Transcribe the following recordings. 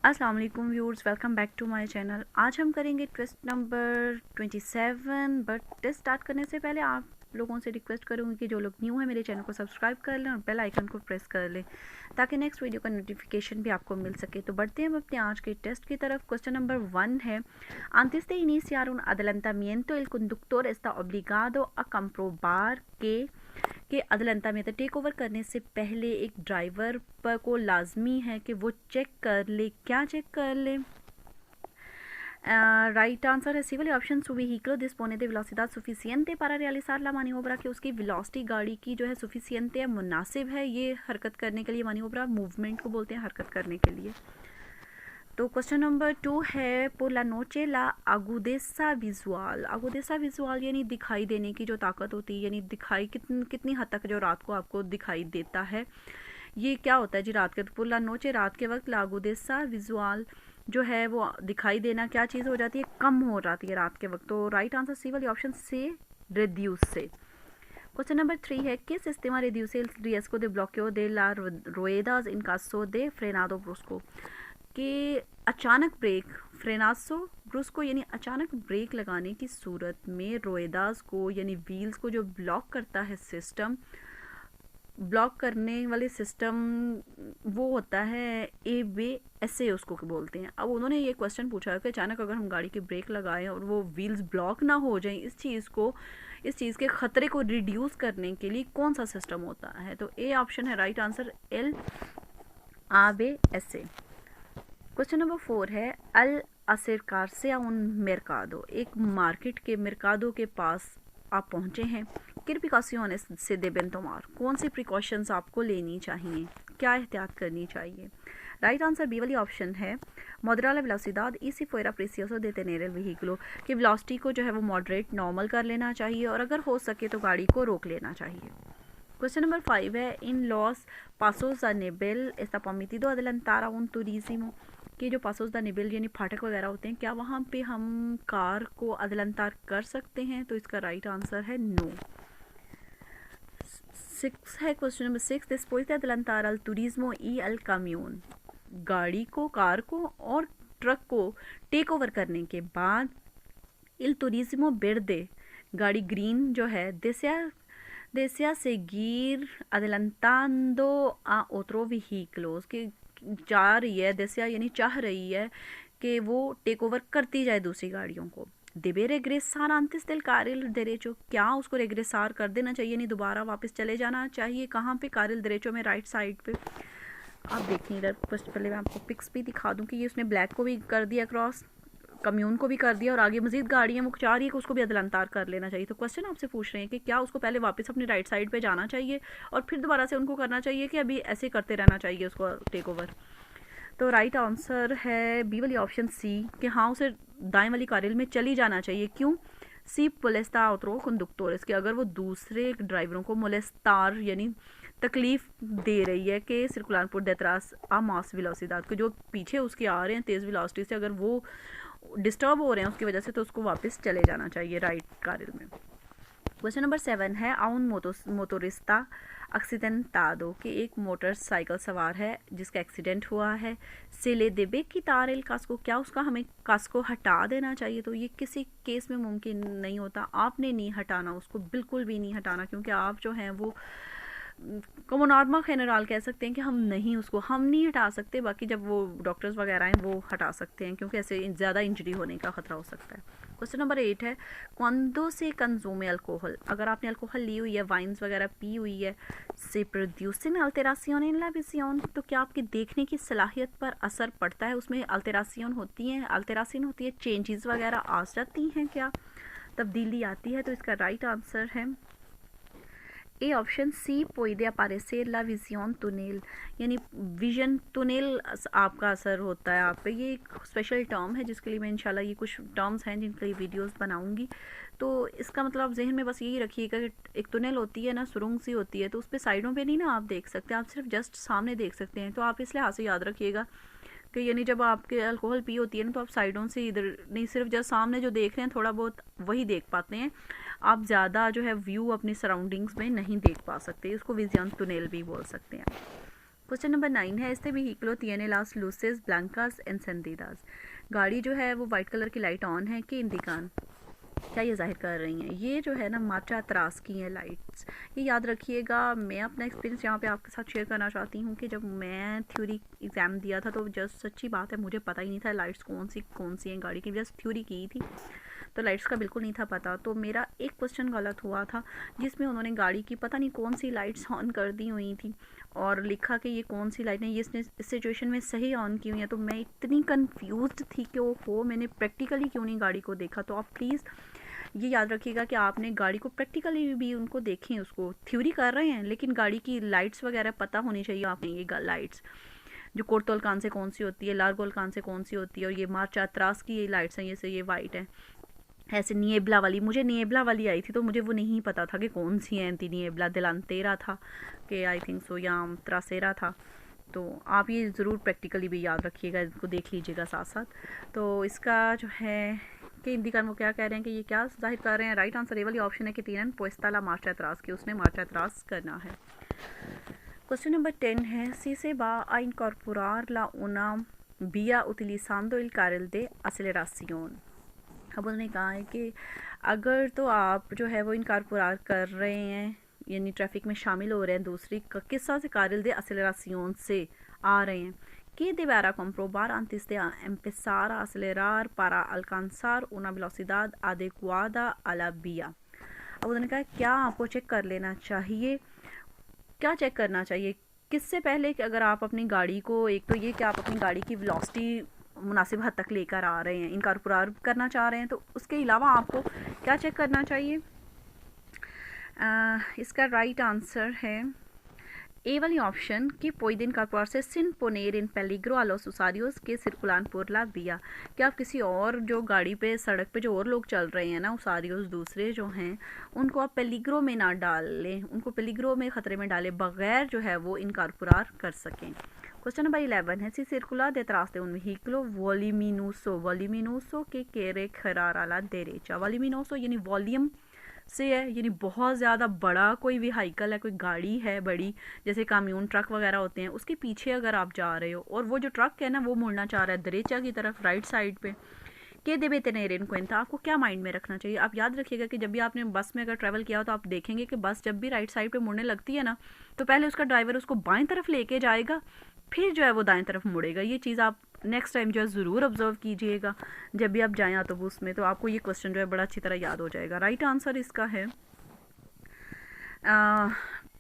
अस्सलाम वालेकुम viewers, welcome back to my channel. आज हम करेंगे test number 27। But test start करने से पहले आप लोगों से रिक्वेस्ट करूँगी कि जो लोग न्यू हैं मेरे चैनल को सब्सक्राइब कर लें और बेल आइकन को प्रेस कर लें ताकि नेक्स्ट वीडियो का नोटिफिकेशन भी आपको मिल सके। तो बढ़ते हैं हम अपने आज के टेस्ट की तरफ। क्वेश्चन नंबर 1 है: Antes de iniciar un adelantamiento, el conductor está obligado a comprobar que अदलंतामियत टेक ओवर करने से पहले एक ड्राइवर पर को लाजमी है कि वो चेक कर ले। क्या चेक कर ले? राइट आंसर है सी वाले option. su vehículo dispone de velocidad suficiente para realizar la maniobra, कि उसकी वेलोसिटी गाड़ी की जो है सुफिशियंट है, मुनासिब है ये हरकत करने के लिए। maniobra मूवमेंट को बोलते हैं, हरकत करने के लिए। तो क्वेश्चन नंबर 2 है: por la noche la agudeza visual। agudeza visual यानी दिखाई देने की जो ताकत होती है, यानी दिखाई कितनी हद तक जो रात को आपको दिखाई देता है, ये क्या होता है जी रात के? por la noche रात के वक्त la agudeza visual जो है वो दिखाई देना क्या चीज़ हो जाती है? कम हो जाती है रात के वक्त। तो राइट आंसर सी वाली ऑप्शन से, reduce से। क्वेश्चन नंबर 3 है: ¿Qué sistema reduce el riesgo de bloqueo de las ruedas en caso de frenado brusco? कि अचानक ब्रेक, फ्रेनासो ब्रुस्को यानी अचानक ब्रेक लगाने की सूरत में रोएदास को यानी व्हील्स को जो ब्लॉक करता है सिस्टम, ब्लॉक करने वाले सिस्टम वो होता है ABS उसको बोलते हैं। अब उन्होंने ये क्वेश्चन पूछा है कि अचानक अगर हम गाड़ी की ब्रेक लगाएं और वो व्हील्स ब्लॉक ना हो जाएं, इस चीज़ के ख़तरे को रिड्यूस करने के लिए कौन सा सिस्टम होता है? तो ए ऑप्शन है right answer, L ABS। Question number 4 है: अल असेरकारसे उन मेरकादो। एक मार्केट के मेरकादो के पास आप पहुंचे हैं। किरपिकासियों से देबेन तोमार, कौन सी प्रिकॉशंस आपको लेनी चाहिए, क्या एहतियात करनी चाहिए? राइट आंसर बी वाली ऑप्शन है, moderate वेलोसिडad y si fuera preciso detener el vehículo, कि वेलोसिटी को जो है वो मॉडरेट नॉर्मल कर लेना चाहिए और अगर हो सके तो गाड़ी को रोक लेना चाहिए। क्वेश्चन नंबर 5 है: इन लॉस पासोस द निबेल está permitido adelantar a un turismo, कि जो पासोस द निबेल यानी फाटक वगैरह होते हैं, क्या वहाँ पे हम कार को अदलंतार कर सकते हैं? तो इसका राइट आंसर है नो। 6 है question number 6: después de adelantar al turismo y al camión, गाड़ी को, कार को और ट्रक को टेक ओवर करने के बाद il turismo verde, गाड़ी ग्रीन जो है, desea seguir adelantando a otro vehículo, कि जा रही है, desea यानी चाह रही है कि वो टेक ओवर करती जाए दूसरी गाड़ियों को। debe regresar antes del carril derecho, क्या उसको रेग्रेसार कर देना चाहिए, यानी दोबारा वापस चले जाना चाहिए। कहाँ पे? carril derecho में, राइट साइड पे। आप देखिए इधर, पहले मैं आपको पिक्स भी दिखा दूँ कि ये उसने ब्लैक को भी कर दिया क्रॉस, कम्यून को भी कर दिया और आगे मजीद गाड़ियाँ वो चाह रही है कि उसको भी अदलंतार कर लेना चाहिए। तो क्वेश्चन आपसे पूछ रहे हैं कि क्या उसको पहले वापस अपनी राइट साइड पे जाना चाहिए और फिर दोबारा से उनको करना चाहिए कि अभी ऐसे करते रहना चाहिए उसको टेक ओवर? तो राइट आंसर है बी वाली ऑप्शन सी, कि हाँ उसे दाएं वाली कार्रिल में चली जाना चाहिए। क्यों? सी पुलेस्ता उतरो कंडक्टोर्स, कि अगर वो दूसरे ड्राइवरों को मोलेस्तार यानी तकलीफ दे रही है कि सिरकुलारपुर देतरास आ मास वेलोसिडad, को जो पीछे उसके आ रहे हैं तेज़ वेलोसिटी से, अगर वो डिस्टर्ब हो रहे हैं उसकी वजह से, तो उसको वापस चले जाना चाहिए राइट कार्रिल में। क्वेश्चन नंबर 7 है: आउन मोटोरिस्ता एक्सीडेंटादो, कि एक मोटरसाइकिल सवार है जिसका एक्सीडेंट हुआ है, से ले देबे की तारेल कास्को, क्या उसका हमें कास्को हटा देना चाहिए? तो ये किसी केस में मुमकिन नहीं होता, आपने नहीं हटाना उसको, बिल्कुल भी नहीं हटाना, क्योंकि आप जो हैं वो como नॉर्मल जनरल कह सकते हैं कि हम नहीं हटा सकते। बाकी जब वो डॉक्टर्स वगैरह हैं वो हटा सकते हैं, क्योंकि ऐसे ज़्यादा इंजरी होने का ख़तरा हो सकता है। क्वेश्चन नंबर 8 है: cuando se consume alcohol, अगर आपने अल्कोहल ली हुई है, वाइन्स वगैरह पी हुई है, से producen alteración en la visión, तो क्या आपकी देखने की सलाहियत पर असर पड़ता है? उसमें अल्टेरासियन होती है, चेंजेस वगैरह आ जाती हैं, क्या तब्दीली आती है? तो इसका राइट आंसर है a option C, puede aparecer la visión túnel, यानी विजन टनल आपका असर होता है आप पे। ये एक स्पेशल टर्म है जिसके लिए मैं इंशाल्लाह, ये कुछ टर्म्स हैं जिनके लिए वीडियोस बनाऊंगी। तो इसका मतलब आप जहन में बस यही रखिएगा कि एक टनल होती है ना, सुरंग सी होती है, तो उस पर साइडों पे नहीं ना आप देख सकते, आप सिर्फ जस्ट सामने देख सकते हैं। तो आप इस लिहाज से याद रखिएगा कि यानी जब आपके अल्कोहल पी होती है ना, तो आप साइडों से इधर नहीं, सिर्फ जस्ट सामने जो देख रहे हैं थोड़ा बहुत वही देख पाते हैं, आप ज़्यादा जो है व्यू अपनी सराउंडिंग्स में नहीं देख पा सकते। इसको विजन टनल भी बोल सकते हैं। क्वेश्चन नंबर 9 है, este vehículo tiene las luces blancas encendidas। गाड़ी जो है वो वाइट कलर की लाइट ऑन है कि इंडिकान, क्या ये जाहिर कर रही हैं? ये जो है ना मार्चा त्रास की हैं लाइट्स। ये याद रखिएगा। मैं अपना एक्सपीरियंस यहाँ पे आपके साथ शेयर करना चाहती हूँ कि जब मैं थ्योरी एग्ज़ाम दिया था तो जस्ट सच्ची बात है मुझे पता ही नहीं था लाइट्स कौन सी हैं गाड़ी की। जस्ट थ्योरी की थी तो लाइट्स का बिल्कुल नहीं था पता। तो मेरा एक क्वेश्चन गलत हुआ था जिसमें उन्होंने गाड़ी की पता नहीं कौन सी लाइट्स ऑन कर दी हुई थी और लिखा कि ये कौन सी लाइट है, ये इसने इस सिचुएशन में सही ऑन की हुई है। तो मैं इतनी कंफ्यूज्ड थी कि ओहो मैंने प्रैक्टिकली क्यों नहीं गाड़ी को देखा। तो आप प्लीज़ ये याद रखिएगा कि आपने गाड़ी को प्रैक्टिकली भी उनको देखें। उसको थ्योरी कर रहे हैं लेकिन गाड़ी की लाइट्स वगैरह पता होनी चाहिए आपने। ये लाइट्स जो कोर्तोल कान से कौन सी होती है, लारगोल कान से कौन सी होती है, और ये मार्चा त्रास की ये लाइट्स हैं, ये वाइट है। ऐसे निएबला वाली, मुझे निएबला वाली आई थी तो मुझे वो नहीं पता था कि कौन सी है। निएबला दिलांतेरा था कि आई थिंक सो, या त्रासेरा था। तो आप ये ज़रूर प्रैक्टिकली भी याद रखिएगा, इसको देख लीजिएगा साथ साथ। तो इसका जो है कि हिंदीकान वो क्या कह रहे हैं कि ये क्या जाहिर कर रहे हैं। राइट आंसर ए वाली ऑप्शन है कि तीनन पोस्ताला मार्चा त्रास की, उसने मार्चा त्रास करना है। क्वेश्चन नंबर 10 है, सी से बा a incorporar la una vía utilizando el carril de aceleración। अब उन्होंने कहा है कि अगर तो आप जो है वो इनकारपोरार कर रहे हैं यानी ट्रैफिक में शामिल हो रहे हैं दूसरी किस तरह से carril de aceleración से आ रहे हैं, que deberá comprobar antes de empezar a acelerar para alcanzar una velocidad adecuada a la vía। अब उन्होंने कहा क्या आपको चेक कर लेना चाहिए, क्या चेक करना चाहिए किससे पहले कि अगर आप अपनी गाड़ी को, एक तो ये कि आप अपनी गाड़ी की वेलोसिटी मुनासिब हद तक लेकर आ रहे हैं, इनकारपोरार करना चाह रहे हैं, तो उसके अलावा आपको क्या चेक करना चाहिए। इसका राइट आंसर है ए वाली ऑप्शन कि pueden incorporarse sin poner en peligro a los usuarios que circulan por la vía। कि आप किसी और जो गाड़ी पे सड़क पे जो और लोग चल रहे हैं ना, उसारियोस दूसरे जो हैं, उनको आप पेलिग्रो में ना डाल लें, उनको पेलिग्रो में ख़तरे में डालें बगैर जो है वो इनकारपोरार कर सकें। क्वेश्चन नंबर 11 है, si circula detrás de un vehículo voluminoso que quiere girar a la derecha। voluminoso यानी वॉल्यूम से है, यानी बहुत ज़्यादा बड़ा कोई व्हीकल है, कोई गाड़ी है बड़ी, जैसे काम्यून ट्रक वगैरह होते हैं, उसके पीछे अगर आप जा रहे हो और वो जो ट्रक है ना वो मुड़ना चाह रहा है दरेचा की तरफ, राइट साइड पे, के देवे तेनेर इन क्वेंटा, आपको क्या माइंड में रखना चाहिए। आप याद रखिएगा कि जब भी आपने बस में अगर ट्रैवल किया हो तो आप देखेंगे कि बस जब भी राइट साइड पे मुड़ने लगती है ना तो पहले उसका ड्राइवर उसको बाएं तरफ लेके जाएगा, फिर जो है वो दाएं तरफ मुड़ेगा। ये चीज़ आप नेक्स्ट टाइम जो है ज़रूर ऑब्जर्व कीजिएगा जब भी आप जाएँ तो उसमें, तो आपको ये क्वेश्चन जो है बड़ा अच्छी तरह याद हो जाएगा। राइट आंसर इसका है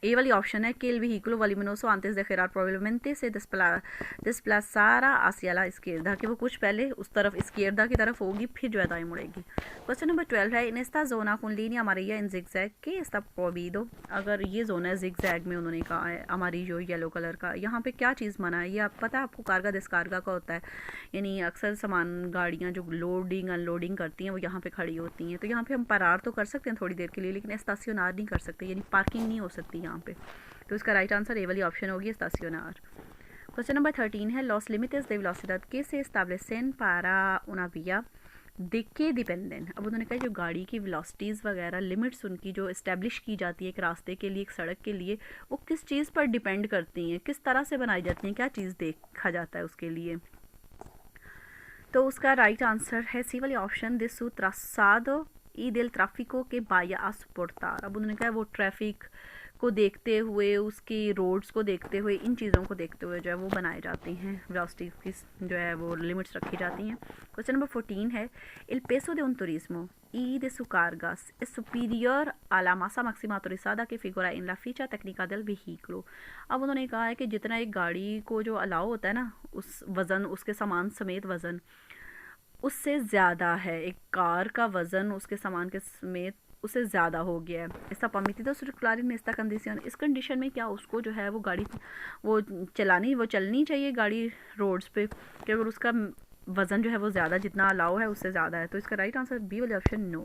ए वाली ऑप्शन है que el vehículo voluminoso antes de girar probablemente se desplazara hacia la izquierda, कि वो कुछ पहले उस तरफ izquierda की तरफ होगी फिर जो है दाएं मुड़ेगी। क्वेश्चन नंबर 12 है, en esta zona con línea amarilla en zigzag que está prohibido। अगर ये जोन है zigzag में, उन्होंने कहा है हमारी जो येलो कलर का, यहाँ पे क्या चीज़ मना है, ये आप पता है आपको कार्गा डिस्कार्गा का होता है, यानी अक्सर सामान गाड़ियाँ जो लोडिंग अनलोडिंग करती हैं वो यहाँ पे खड़ी होती हैं। तो यहाँ पे हम पारार तो कर सकते हैं थोड़ी देर के लिए, लेकिन एस्तासियोनार नहीं कर सकते, यानी पार्किंग नहीं हो सकती यहाँ पे। तो इसका राइट आंसर ए वाली ऑप्शन होगी एस्तासियोनार। क्वेश्चन नंबर 13 है, los límites de velocidad que se establecen para una vía de que dependen। अब उन्होंने कहा जो गाड़ी की वेलोसिटीज़ वगैरह लिमिट्स उनकी जो इस्टेब्लिश की जाती है एक रास्ते के लिए, एक सड़क के लिए, वो किस चीज़ पर डिपेंड करती हैं, किस तरह से बनाई जाती हैं, क्या चीज़ देखा जाता है उसके लिए। तो उसका राइट आंसर है सी वाली option, de su trazado y del tráfico que vaya a soportar। अब उन्होंने कहा वो ट्रैफिक को देखते हुए, उसकी रोड्स को देखते हुए, इन चीज़ों को देखते हुए जो है वो बनाए जाते हैं, वेलोसिटी की जो है वो लिमिट्स रखी जाती हैं। क्वेश्चन नंबर 14 है, el peso de un turismo y de su cargas es superior a la masa máxima autorizada que figura en la ficha técnica del vehículo। अब उन्होंने कहा है कि जितना एक गाड़ी को जो अलाउ होता है ना, उस वज़न, उसके सामान समेत वज़न उससे ज़्यादा है, एक कार का वज़न उसके सामान के समेत उससे ज़्यादा हो गया है। इसका परमिटिdo circular en esta condición, इस कंडीशन में क्या उसको जो है वो गाड़ी वो चलनी चाहिए गाड़ी रोड्स पे, कि अगर उसका वज़न जो है वो ज़्यादा जितना अलाउ है उससे ज़्यादा है। तो इसका राइट आंसर बी वाली ऑप्शन नो।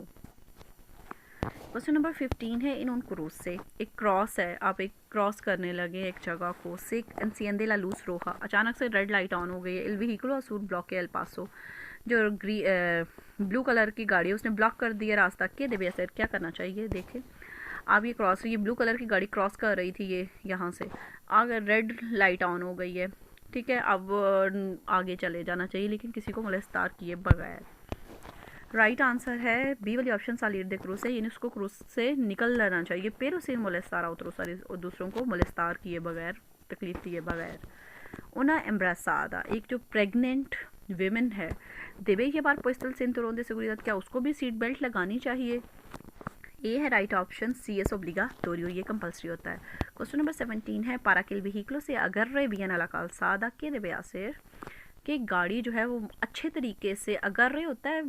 क्वेश्चन नंबर 15 है, इन उन क्रूज से, एक क्रॉस है, आप एक क्रॉस करने लगे एक जगह को, से enciende la luz roja, अचानक से रेड लाइट ऑन हो गई है, el vehículo azul bloque el paso, जो ब्लू कलर की गाड़ी है उसने ब्लॉक कर दिया रास्ता, के देवे सर क्या करना चाहिए। देखें अब ये क्रॉस, ये ब्लू कलर की गाड़ी क्रॉस कर रही थी ये यहाँ से, अगर रेड लाइट ऑन हो गई है, ठीक है, अब आगे चले जाना चाहिए लेकिन किसी को मोलेस्टार किए बगैर। राइट आंसर है बी वाली ऑप्शन, सालिर दे क्रूज से, यानी उसको क्रूज से निकल लेना चाहिए, फिर उसे मोलेस्टार outros और दूसरों को मोलेस्टार किए बगैर, तकलीफ दिए बगैर। una embarazada, एक जो प्रेग्नेंट वेमेन है, debe llevar puesto el cinturón de seguridad, क्या उसको भी सीट बेल्ट लगानी चाहिए? ए है राइट ऑप्शन, सी एस ओब्लिगाटोरियो, ये कंपलसरी होता है। क्वेश्चन नंबर 17 है, para que el vehículo se agarre bien a la calzada, ¿qué debe hacer? कि गाड़ी जो है वो अच्छे तरीके से, अगर्रे होता है,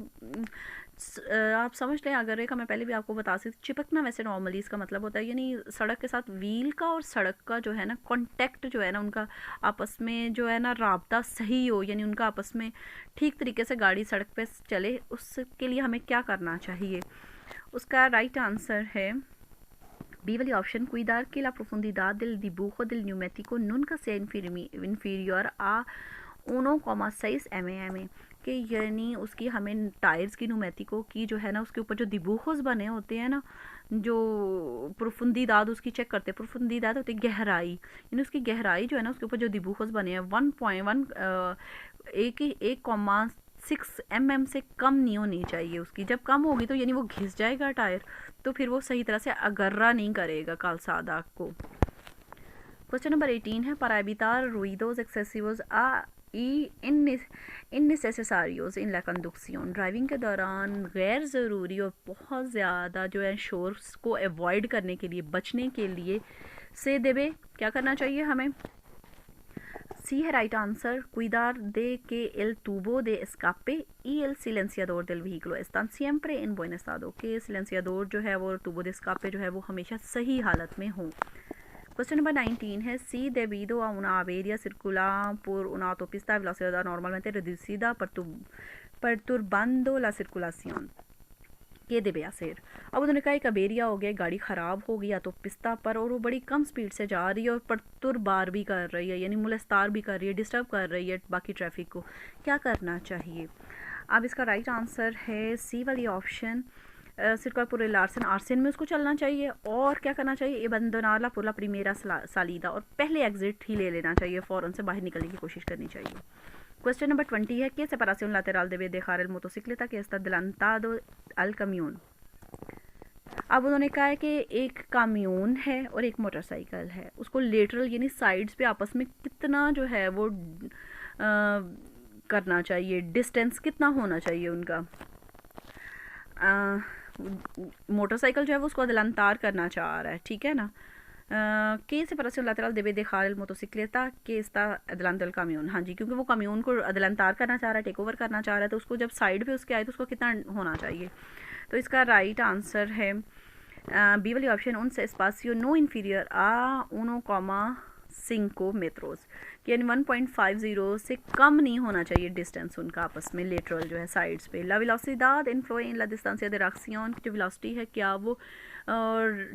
आप समझ लें, अगर्रे का मैं पहले भी आपको बता सकती, चिपकना वैसे नॉर्मली इसका मतलब होता है, यानी सड़क के साथ व्हील का और सड़क का जो है ना कांटेक्ट जो है ना, उनका आपस में जो है ना राब्ता सही हो, यानी उनका आपस में ठीक तरीके से गाड़ी सड़क पे चले, उसके लिए हमें क्या करना चाहिए? उसका राइट आंसर है बी वाली option, cuidar que la profundidad del dibujo del neumático nunca sea inferior a 1,6 mm, कि यानी उसकी हमें टायर्स की न्यूमेटिको की जो है ना, उसके ऊपर जो दिबूखोस बने होते हैं ना, जो प्रोफुंदीदाद उसकी चेक करते हैं, प्रोफुंदीदाद होती है गहराई, यानी उसकी गहराई जो है ना, उसके ऊपर जो दिबूखोस बने हैं 1.1 1,6 mm से कम नहीं होनी चाहिए उसकी। जब कम होगी तो यानी वो घिस जाएगा टायर, तो फिर वो सही तरह से अगर्रा नहीं करेगा calzada को। क्वेश्चन नंबर 18 है, para evitar ruidos excesivos y innecesarios en la conducción, driving के दौरान गैर ज़रूरी और बहुत ज़्यादा जो है शोर्स को अवॉइड करने के लिए, बचने के लिए से देवे क्या करना चाहिए हमें? सी है right answer, cuidar de que el tubo de escape y el silenciador del vehículo están siempre en buen estado, que silenciador जो है वो tubo de escape जो है वो हमेशा सही हालत में हो। Question number 19 es, si debido a una avería circular por una autopista de velocidad normalmente reducida perturbando la circulación, ¿qué debe hacer? अब उन्होंने कहा एक अवेरिया हो गया, गाड़ी ख़राब हो गई ऑटोपिस्ता पर और वो बड़ी कम स्पीड से जा रही है और परतुर्बार भी कर रही है, यानी मोलेस्टार भी कर रही है, डिस्टर्ब कर रही है बाकी ट्रैफिक को, क्या करना चाहिए? अब इसका राइट आंसर है सी वाली ऑप्शन, circular por el आर्सेन में उसको चलना चाहिए, और क्या करना चाहिए? abandonarla por la primera salida, और पहले एग्जिट ही ले लेना चाहिए, फ़ौरन से बाहर निकलने की कोशिश करनी चाहिए। क्वेश्चन नंबर 20 है, ¿qué separación lateral debe dejar el motocicleta que está adelantado al camión? अब उन्होंने कहा है कि एक काम्यून है और एक मोटरसाइकिल है, उसको लेटरल यानी साइड्स पे आपस में कितना जो है वो करना चाहिए, डिस्टेंस कितना होना चाहिए उनका? मोटरसाइकिल जो है वो उसको अदलंतार करना चाह रहा है, ठीक है ना, que separación lateral debe dejar el motocicleta que está adelante del camión, हाँ जी, क्योंकि वो कम्यून को अदलंतार करना चाह रहा है, टेक ओवर करना चाह रहा है, तो उसको जब साइड पे उसके आए तो उसको कितना होना चाहिए? तो इसका राइट आंसर है बी वाली ऑप्शन, उन espacio no inferior a 1,5 metros, यानी 1.50 से कम नहीं होना चाहिए डिस्टेंस उनका आपस में, लेटरल जो है साइड्स पे। ला वेलोसिडad influye en la distancia de reacción, जो वेलोसिटी है क्या वो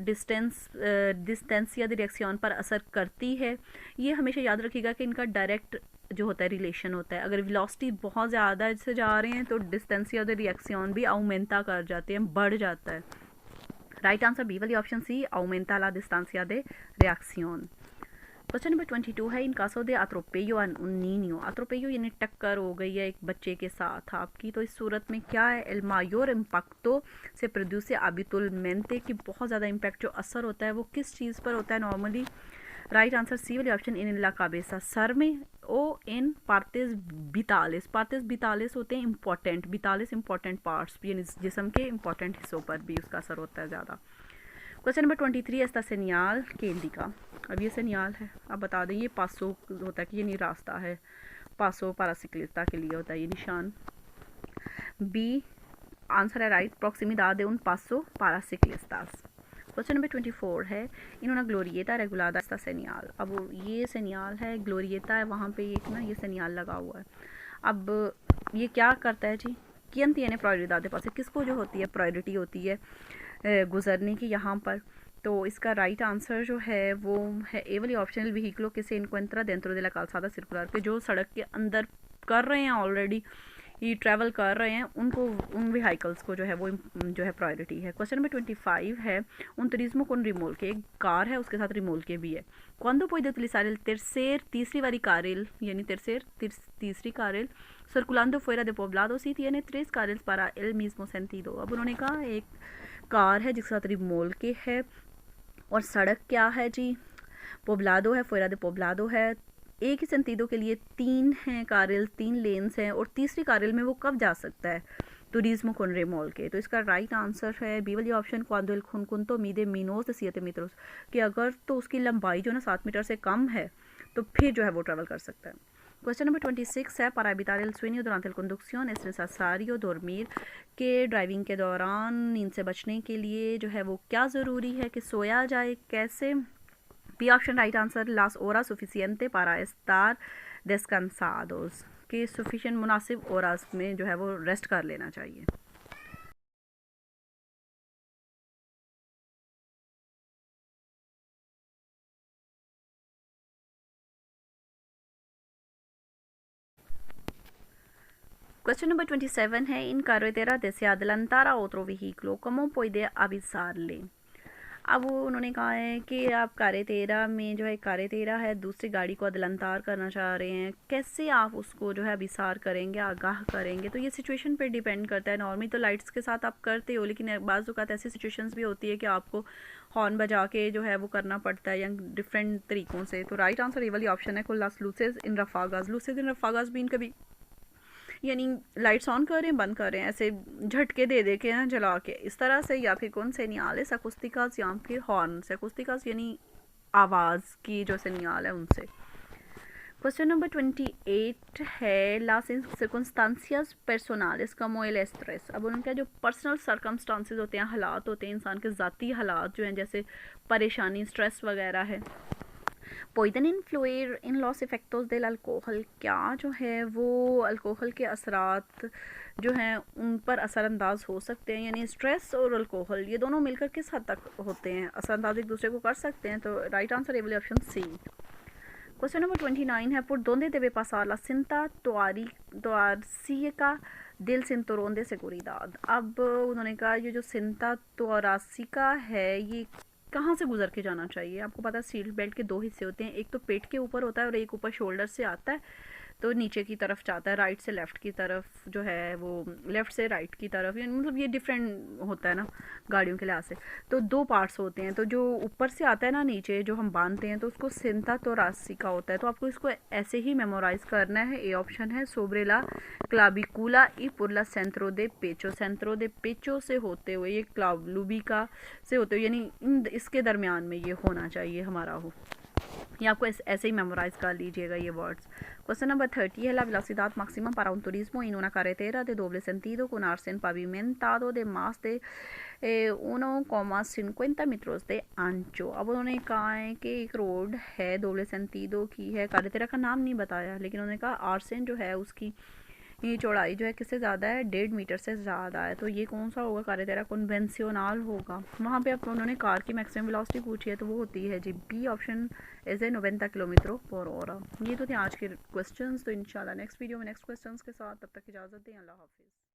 डिस्टेंसिया द रिएक्शन पर असर करती है? ये हमेशा याद रखिएगा कि इनका डायरेक्ट जो होता है रिलेशन होता है, अगर वेलोसिटी बहुत ज़्यादा से जा रहे हैं तो डिस्टेंसिया द रिएक्शन भी aumenta कर जाते हैं, बढ़ जाता है। राइट आंसर बी वाली option C, aumenta la distancia de reacción। Question number 22 है, इन caso de atropello a un niño, atropello यानी टक्कर हो गई है एक बच्चे के साथ आपकी, तो इस सूरत में क्या है? el mayor impacto se produce habitualmente, कि बहुत ज़्यादा इम्पैक्ट जो असर होता है वो किस चीज़ पर होता है नॉर्मली? राइट आंसर सी वाली ऑप्शन, इन la cabeza, सर में, ओ इन partes vitales, partes vitales होते हैं इंपॉर्टेंट, vitales इंपॉर्टेंट पार्ट्स, यानी जिस्म के इंपॉर्टेंट हिस्सों पर भी उसका असर होता है ज़्यादा। Question number 23, esta señal que indica, अब ये सेनियाल है, अब बता दें ये पासो होता है कि ये नहीं रास्ता है, पासो पारासिक्लिस्ता के लिए होता है ये निशान। बी आंसर है right, proximidad de un paso para ciclistas। Question number 24 है, इन्होंने ग्लोरिएटा रेगुलादा esta señal, अब ये सेनियाल है, ग्लोरिएटा है, वहाँ पे एक ना ये सेनियाल लगा हुआ है। अब ये क्या करता है जी? quién tiene prioridad de paso, किसको जो होती है प्रायोरिटी होती है गुजरने की यहाँ पर? तो इसका राइट आंसर जो है वो है ए वाली optional, व्हीकलो que se encuentra dentro de la calzada circular, पे जो सड़क के अंदर कर रहे हैं ऑलरेडी, ये ट्रैवल कर रहे हैं उनको, उन व्हीकल्स को जो है वो जो है प्रायोरिटी है। क्वेश्चन नंबर 25 है उन तुरिज्मो con रिमोल के, एक कार है उसके साथ रिमोल के भी है। Quando puede utilizar el tercer, तीसरी वाली carril, यानी तीसरी carril, circulando fuera de poblado si tiene tres carriles para el mismo sentido। अब उन्होंने कहा एक कार है जिसके साथ रिमोल के है और सड़क क्या है जी, पोब्लाडो है, fuera de poblado है, एक ही सेंटीडो के लिए 3 हैं कारल, 3 लेन्स हैं और तीसरी कारल में वो कब जा सकता है turismo con remol के। तो इसका राइट आंसर है बी वाली option, cuando el conjunto mide menos de 7 metros, कि अगर तो उसकी लंबाई जो ना 7 मीटर से कम है तो फिर जो है वो ट्रैवल कर सकता है। क्वेश्चन नंबर 26 है para evitar el sueño durante la conducción es necesario dormir, के ड्राइविंग के दौरान नींद से बचने के लिए जो है वो क्या ज़रूरी है कि सोया जाए, कैसे। B option right answer, las horas suficiente para estar descansados, कि सफिशिएंट मुनासिब होरास में जो है वो रेस्ट कर लेना चाहिए। क्वेश्चन नंबर 27 है इन carretera desea adelantar a otro vehículo como puede avisarle। अब वो उन्होंने कहा है कि आप कारेतेरा में जो है कारेतेरा है दूसरी गाड़ी को अदलंतार करना चाह रहे हैं, कैसे आप उसको जो है अभिसार करेंगे, आगाह करेंगे। तो ये सिचुएशन पे डिपेंड करता है। नॉर्मली तो लाइट्स के साथ आप करते हो, लेकिन बाज़ औक़ात ऐसी सिचुएशंस भी होती है कि आपको हॉर्न बजा के जो है वो करना पड़ता है या डिफरेंट तरीक़ों से। तो राइट आंसर ये वाली ऑप्शन है, कुल लास लूसेस इन रफ़ागाज, लूसेस इन रफ़ागाज भी कभी यानी लाइट्स ऑन कर रहे हैं बंद कर रहे हैं ऐसे झटके दे दे के ना जला के इस तरह से, या फिर कौन सेनियाल है सकुस्तिकास या फिर हॉर्न सकुस्तिकास यानी आवाज़ की जो सेनियाल है उनसे। क्वेश्चन नंबर 28 है las circunstancias personales como el estrés। अब उनका जो पर्सनल सर्कमस्टांसेस होते हैं, हालात होते हैं इंसान के ज़ाती हालात जो हैं, जैसे परेशानी, स्ट्रेस वगैरह है। pueden influir en los efectos del alcohol, क्या जो है वो अल्कोहल के असरात जो हैं उन पर असरअंदाज हो सकते हैं, यानी स्ट्रेस और अल्कोहल ये दोनों मिलकर किस हद तक होते हैं, असरअंदाज एक दूसरे को कर सकते हैं। तो राइट आंसर है ऑप्शन सी। क्वेश्चन नंबर 29 है por dónde debe pasar la cinta torácica del cinturón de seguridad। अब उन्होंने कहा ये जो सिंता torácica है ये कहाँ से गुजर के जाना चाहिए। आपको पता है सीट बेल्ट के 2 हिस्से होते हैं, एक तो पेट के ऊपर होता है और एक ऊपर शोल्डर से आता है, तो नीचे की तरफ जाता है, राइट से लेफ़्ट की तरफ जो है वो लेफ़्ट से राइट की तरफ, यानी मतलब ये डिफरेंट होता है ना गाड़ियों के लिहाज से। तो 2 पार्ट्स होते हैं, तो जो ऊपर से आता है ना नीचे जो हम बांधते हैं तो उसको सिंता torácica होता है। तो आपको इसको ऐसे ही मेमोराइज़ करना है। ए ऑप्शन है sobre la clavícula y por la centro de pecho से होते हुए ये क्लाविका से होते हुए, यानी इसके दरमियान में ये होना चाहिए हमारा हो, ये आपको ऐसे ही मेमोराइज़ कर लीजिएगा ये वर्ड्स। क्वेश्चन नंबर 30 है la velocidad máxima para un turismo en una carretera de doble sentido con arcén pavimentado de más de 1,50 metros de ancho। अब उन्होंने कहा है कि एक रोड है दोबले सेंटीडो की है, कारेतेरा का नाम नहीं बताया, लेकिन उन्होंने कहा आर्सेन जो है उसकी ये चौड़ाई जो है किससे ज़्यादा है, 1.5 मीटर से ज़्यादा है। तो ये कौन सा होगा, कारेतेरा कन्वेंशनल होगा। वहाँ पे आप उन्होंने कार की मैक्सिमम वेलोसिटी पूछी है तो वो होती है जी B option is a 90 kilometre पर ऑरा। ये तो थे आज के क्वेश्चंस। तो इंशाल्लाह नेक्स्ट वीडियो में नेक्स्ट क्वेश्चंस के साथ, तब तक इजाज़त दें, अल्लाह हाफिज़।